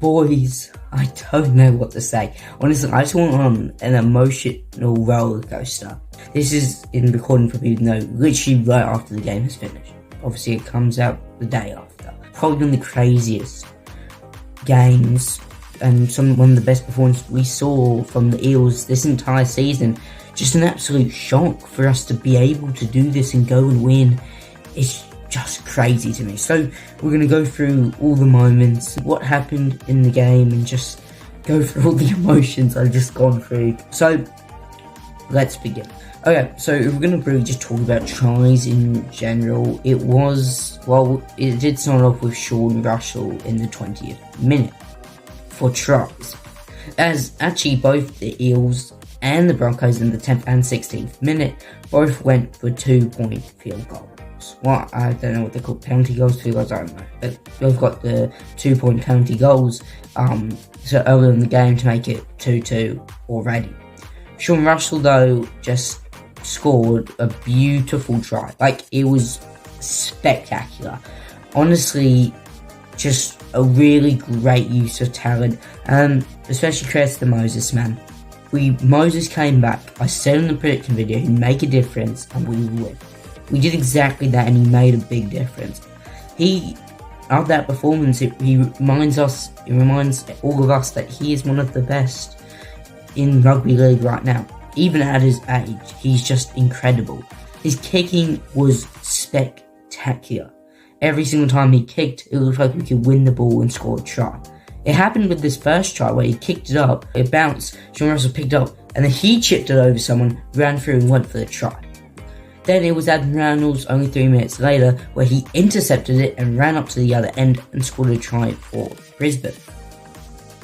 Boys, I don't know what to say. Honestly, I just went on an emotional roller coaster. This is in recording for people who know, literally right after the game has finished. Obviously, it comes out the day after. Probably one of the craziest games and one of the best performances we saw from the Eels this entire season. Just an absolute shock for us to be able to do this and go and win. It's just crazy to me. So we're going to go through all the moments, what happened in the game, and just go through all the emotions I've just gone through. So let's begin. Okay, so if we're going to really just talk about tries in general, it did start off with Sean Russell in the 20th minute for tries, as actually both the Eels and the Broncos in the 10th and 16th minute both went for 2-point field goals. Well, I don't know what they're called, penalty goals, field goals, I don't know, but they've got the 2-point penalty goals so early in the game to make it 2-2 already. Sean Russell, though, just scored a beautiful try. Like, it was spectacular. Honestly, just a really great use of talent, especially credit to Moses, man. Moses came back, I said in the prediction video, he'd make a difference, and we would. We did exactly that, and he made a big difference. Of that performance, he reminds all of us that he is one of the best in rugby league right now. Even at his age, he's just incredible. His kicking was spectacular. Every single time he kicked, it looked like we could win the ball and score a try. It happened with this first try where he kicked it up, it bounced, Sean Russell picked it up, and then he chipped it over someone, ran through and went for the try. Then it was Adam Reynolds only 3 minutes later where he intercepted it and ran up to the other end and scored a try for Brisbane.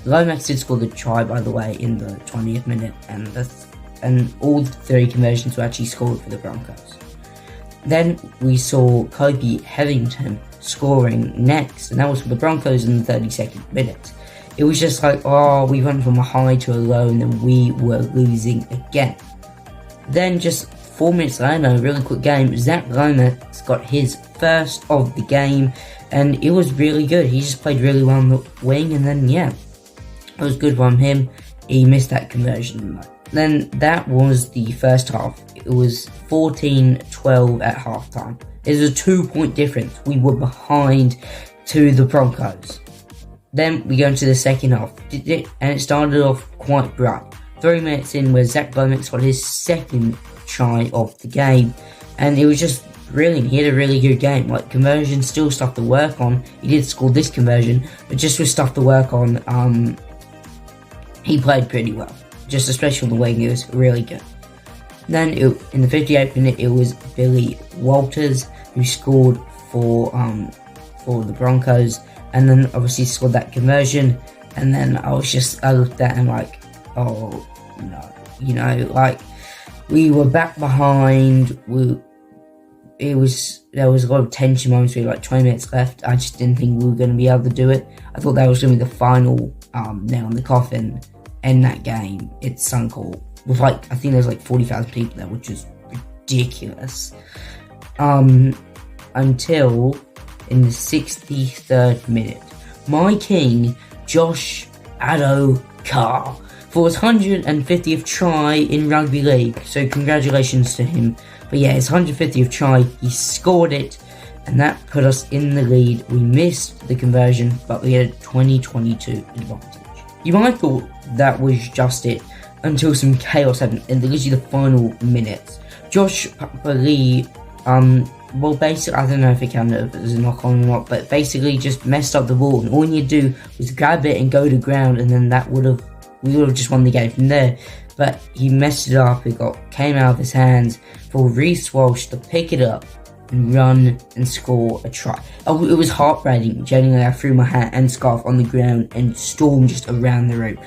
Lomax did score the try, by the way, in the 20th minute, and all 3 conversions were actually scored for the Broncos. Then we saw Kobe Hetherington scoring next, and that was for the Broncos in the 32nd minute. It was just like, we went from a high to a low, and then we were losing again. Then just 4 minutes later, a really quick game, Zach Lomax got his first of the game, and it was really good. He just played really well on the wing, and then, it was good from him. He missed that conversion, though. Then that was the first half. It was 14-12 at halftime. It was a 2-point difference. We were behind to the Broncos. Then we go into the second half, and it started off quite bright. 3 minutes in, where Zach Lomax got his second try of the game, and it was just brilliant. He had a really good game. Like, conversion, still stuff to work on. He did score this conversion, but just with stuff to work on, he played pretty well. Just especially on the wing, it was really good. Then in the 58th minute, it was Billy Walters who scored for the Broncos, and then obviously scored that conversion. And then I looked at him like, oh no, like, we were back behind. There was a lot of tension moments. We had like 20 minutes left. I just didn't think we were going to be able to do it. I thought that was going to be the final nail in the coffin. End that game. It's Suncorp with I think there's 40,000 people there, which is ridiculous. Until in the 63rd minute, my king, Josh Addo-Carr, for his 150th try in rugby league. So congratulations to him. But yeah, his 150th try, he scored it, and that put us in the lead. We missed the conversion, but we had a 20-22 advantage. You might have thought that was just it until some chaos happened in literally the final minutes. Josh Papali, basically, I don't know if it counted as a knock on or not, but basically just messed up the ball, and all you need to do was grab it and go to ground, and then we would have just won the game from there. But he messed it up. It came out of his hands for Reece Walsh to pick it up and run and score a try. Oh, it was heartbreaking. Genuinely, I threw my hat and scarf on the ground and stormed just around the room.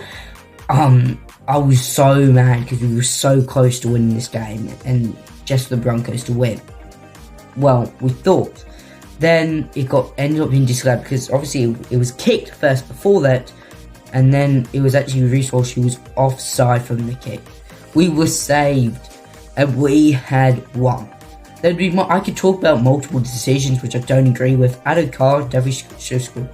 I was so mad because we were so close to winning this game, and just for the Broncos to win. Well, we thought. Then it ended up being disallowed because obviously it was kicked first before that, and then it was actually Reece Walsh who was offside from the kick. We were saved, and we had won. I could talk about multiple decisions which I don't agree with. Addo-Carr definitely should have scored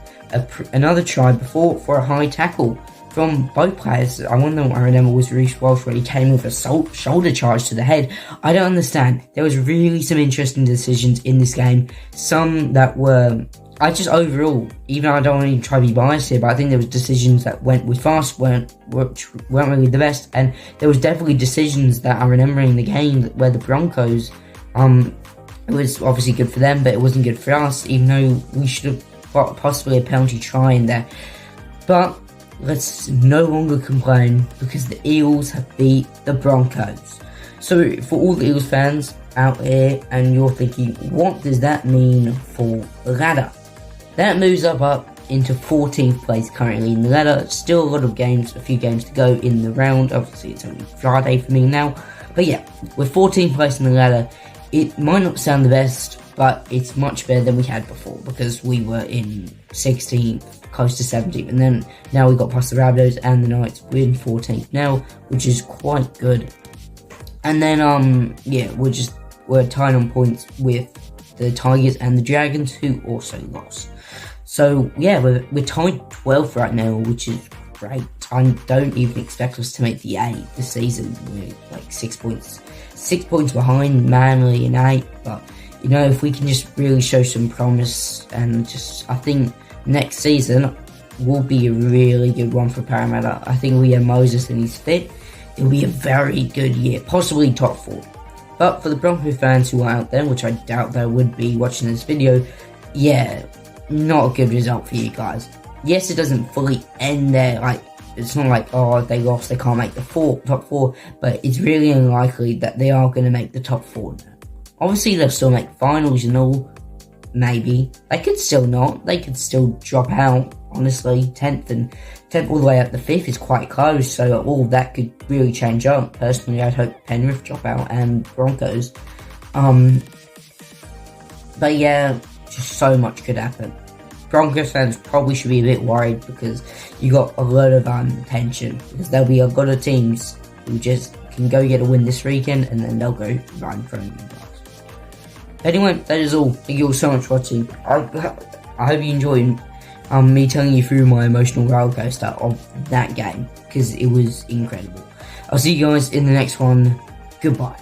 another try before for a high tackle from both players. I remember was Reece Walsh, where he came with a shoulder charge to the head. I don't understand. There was really some interesting decisions in this game. Some that were, overall, even I don't want to try to be biased here, but I think there was decisions that went with fast weren't really the best, and there was definitely decisions that I remember in the game where the Broncos, it was obviously good for them, but it wasn't good for us, even though we should have got possibly a penalty try in there. But let's no longer complain, because the Eels have beat the Broncos. So for all the Eels fans out here, and you're thinking, what does that mean for the ladder? That moves up into 14th place currently in the ladder. Still a few games to go in the round. Obviously it's only Friday for me now. But yeah, we're 14th place in the ladder. It might not sound the best, but it's much better than we had before, because we were in 16th, close to 17th, and then now we got past the Rabbitohs and the Knights. We're in 14th now, which is quite good. And then yeah, we're tied on points with the Tigers and the Dragons, who also lost. So yeah, we're tied 12th right now, which is great. I don't even expect us to make the 8 this season. We're like 6 points behind Manly in 8, but you know, if we can just really show some promise, and I think next season will be a really good one for Parramatta. I think we have Moses and he's fit. It'll be a very good year, possibly top 4. But for the Broncos fans who are out there, which I doubt they would be watching this video, yeah, not a good result for you guys. Yes, it doesn't fully end there, like, it's not like, oh, they lost, they can't make the top 4, but it's really unlikely that they are going to make the top 4 now. Obviously, they'll still make finals and all, maybe. They could still not, they could still drop out, honestly. 10th all the way up to 5th is quite close, so all of that could really change up. Personally, I'd hope Penrith drop out and Broncos. But yeah, just so much could happen. Broncos fans probably should be a bit worried, because you got a lot of tension, because there'll be a lot of teams who just can go get a win this weekend, and then they'll go right in front of you guys. Anyway, that is all. Thank you all so much for watching. I hope you enjoyed me telling you through my emotional roller coaster of that game, because it was incredible. I'll see you guys in the next one. Goodbye.